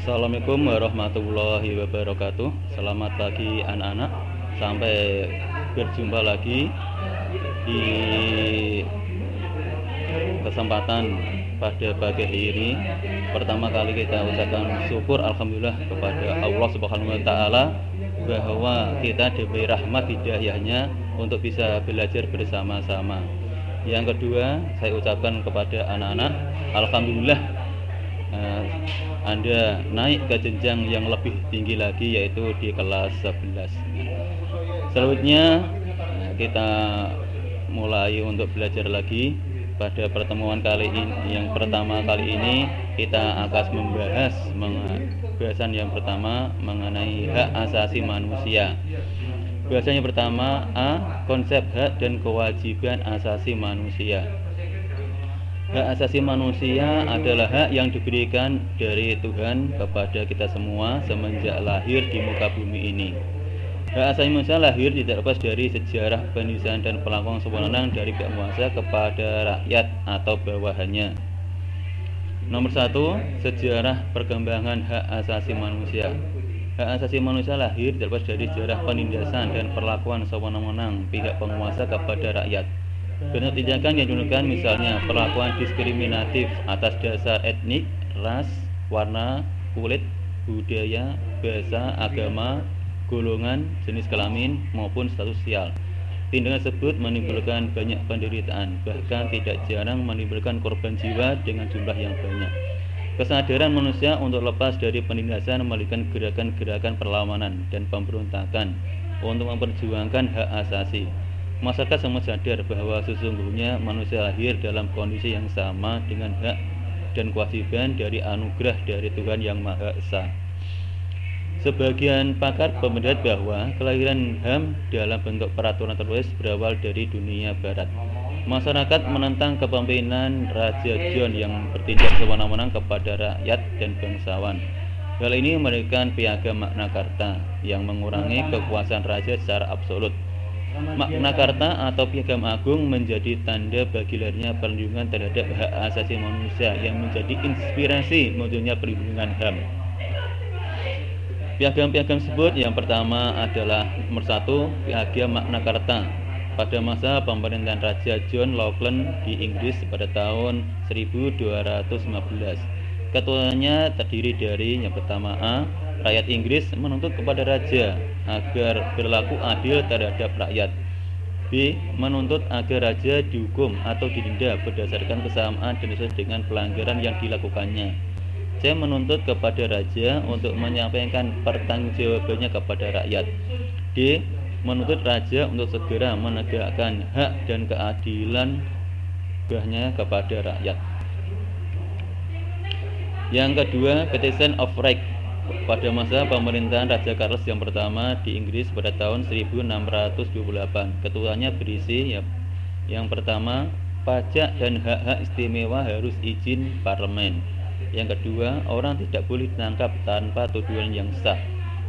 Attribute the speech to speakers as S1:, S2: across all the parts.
S1: Assalamualaikum warahmatullahi wabarakatuh. Selamat pagi anak-anak. Sampai berjumpa lagi di kesempatan pada pagi hari ini. Pertama kali kita ucapkan syukur alhamdulillah kepada Allah Subhanahu wa taala bahwa kita diberi rahmat hidayahnya untuk bisa belajar bersama-sama. Yang kedua, saya ucapkan kepada anak-anak, alhamdulillah Anda naik ke jenjang yang lebih tinggi lagi, yaitu di kelas 11. Selanjutnya kita mulai untuk belajar lagi. Pada pertemuan kali ini, yang pertama kali ini, kita akan membahas bahasan yang pertama mengenai hak asasi manusia. Bahasan yang pertama, konsep hak dan kewajiban asasi manusia. Hak asasi manusia adalah hak yang diberikan dari Tuhan kepada kita semua semenjak lahir di muka bumi ini. Hak asasi manusia lahir tidak lepas dari sejarah penistaan dan perlakuan sewenang dari pihak penguasa kepada rakyat atau bawahannya. Nomor 1, sejarah perkembangan hak asasi manusia. Hak asasi manusia lahir tidak lepas dari sejarah penindasan dan perlakuan sewenang-wenang pihak penguasa kepada rakyat. Bentuk tindakan yang dilakukan misalnya perlakuan diskriminatif atas dasar etnik, ras, warna, kulit, budaya, bahasa, agama, golongan, jenis kelamin, maupun status sosial. Tindakan tersebut menimbulkan banyak penderitaan, bahkan tidak jarang menimbulkan korban jiwa dengan jumlah yang banyak. Kesadaran manusia untuk lepas dari penindasan melakukan gerakan-gerakan perlawanan dan pemberontakan untuk memperjuangkan hak asasi. Masyarakat semua sadar bahwa sesungguhnya manusia lahir dalam kondisi yang sama dengan hak dan kewajiban dari anugerah dari Tuhan Yang Maha Esa. Sebagian pakar berpendapat bahwa kelahiran HAM dalam bentuk peraturan tertulis berawal dari dunia barat. Masyarakat menentang kepemimpinan Raja John yang bertindak sewenang-wenang kepada rakyat dan bangsawan. Hal ini memberikan piagam Magna Carta yang mengurangi kekuasaan raja secara absolut. Magna Carta atau Piagam Agung menjadi tanda bagi lahirnya perlindungan terhadap hak asasi manusia yang menjadi inspirasi munculnya perlindungan HAM. Piagam-piagam tersebut yang pertama adalah nomor 1, Piagam Magna Carta pada masa pemerintahan Raja John Laughlin di Inggris pada tahun 1215. Ketuanya terdiri dari yang pertama rakyat Inggris menuntut kepada raja agar berlaku adil terhadap rakyat. B. Menuntut agar raja dihukum atau didenda berdasarkan kesamaan dan sesuai dengan pelanggaran yang dilakukannya. C. Menuntut kepada raja untuk menyampaikan pertanggungjawabannya kepada rakyat. D. Menuntut raja untuk segera menegakkan hak dan keadilan kepada rakyat. Yang kedua, Petition of Right pada masa pemerintahan Raja Charles yang pertama di Inggris pada tahun 1628. Ketuanya berisi yang pertama, pajak dan hak-hak istimewa harus izin parlemen. Yang kedua, orang tidak boleh ditangkap tanpa tuduhan yang sah.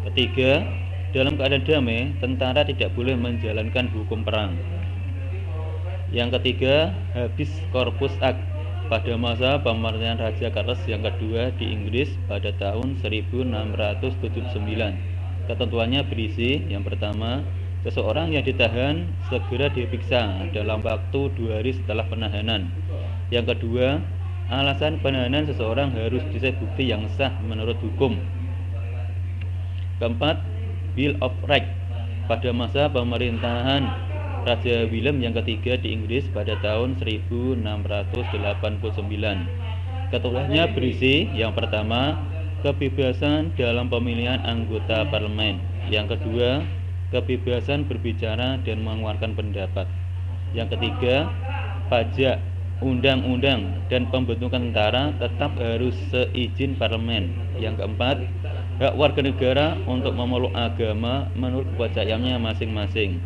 S1: Ketiga, dalam keadaan damai, tentara tidak boleh menjalankan hukum perang. Yang ketiga, Habeas Corpus Act pada masa pemerintahan Raja Charles yang kedua di Inggris pada tahun 1679. Ketentuannya berisi yang pertama, seseorang yang ditahan segera diperiksa dalam waktu 2 hari setelah penahanan. Yang kedua, alasan penahanan seseorang harus disertai bukti yang sah menurut hukum. Keempat, Bill of Rights pada masa pemerintahan Raja William yang ketiga di Inggris pada tahun 1689. Ketentuannya berisi yang pertama, kebebasan dalam pemilihan anggota parlemen. Yang kedua, kebebasan berbicara dan mengeluarkan pendapat. Yang ketiga, pajak, undang-undang dan pembentukan tentara tetap harus seizin parlemen. Yang keempat, hak warga negara untuk memeluk agama menurut kepercayaannya masing-masing.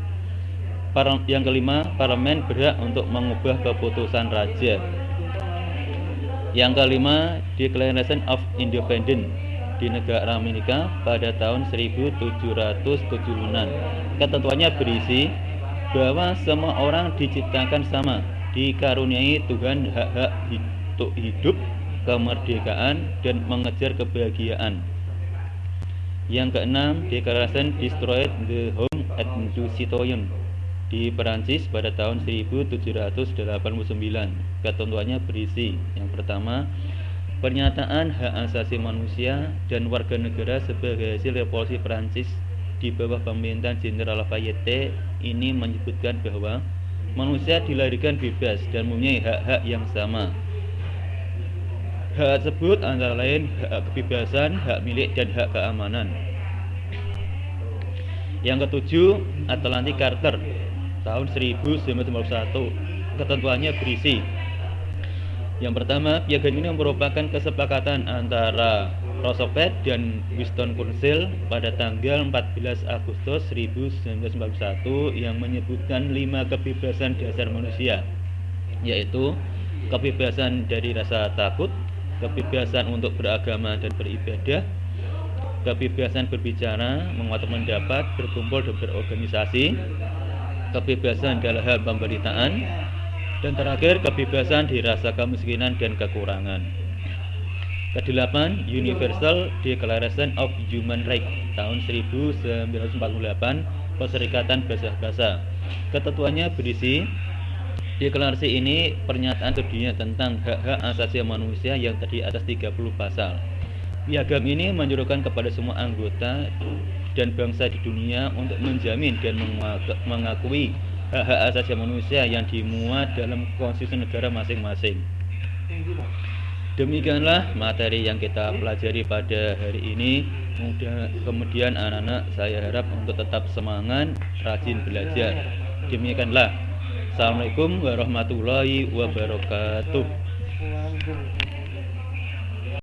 S1: Yang kelima, parlemen berhak untuk mengubah keputusan raja. Yang kelima, Declaration of Independence di negara Amerika pada tahun 1776. Ketentuannya berisi bahwa semua orang diciptakan sama, dikaruniai Tuhan hak-hak untuk hidup, kemerdekaan, dan mengejar kebahagiaan. Yang keenam, Declaration Destroyed the Home at du Citoyen di Perancis pada tahun 1789. Ketentuannya berisi: yang pertama, pernyataan hak asasi manusia dan warga negara sebagai hasil revolusi Perancis di bawah pemerintahan Jenderal Lafayette ini menyebutkan bahwa manusia dilahirkan bebas dan mempunyai hak-hak yang sama. Hak tersebut antara lain hak kebebasan, hak milik, dan hak keamanan. Yang ketujuh, Atlantic Charter tahun 1991. Ketentuannya berisi: yang pertama, piagam ini merupakan kesepakatan antara Roosevelt dan Winston Churchill pada tanggal 14 Agustus 1991 yang menyebutkan 5 kebebasan dasar manusia, yaitu kebebasan dari rasa takut, kebebasan untuk beragama dan beribadah, kebebasan berbicara, mengutarakan pendapat, berkumpul dan berorganisasi, kebebasan dalam hal pemberitaan, dan terakhir kebebasan dari rasa kemiskinan dan kekurangan. Kedelapan, Universal Declaration of Human Rights tahun 1948, Perserikatan Bangsa-Bangsa. Ketentuannya berisi: deklarasi ini pernyataan sedunia tentang hak-hak asasi manusia yang terdiri atas 30 pasal. Piagam ini menyuruhkan kepada semua anggota dan bangsa di dunia untuk menjamin dan mengakui hak-hak asasi manusia yang dimuat dalam konstitusi negara masing-masing. Demikianlah materi yang kita pelajari pada hari ini. Kemudian anak-anak saya harap untuk tetap semangat, rajin belajar. Demikianlah. Assalamualaikum warahmatullahi wabarakatuh.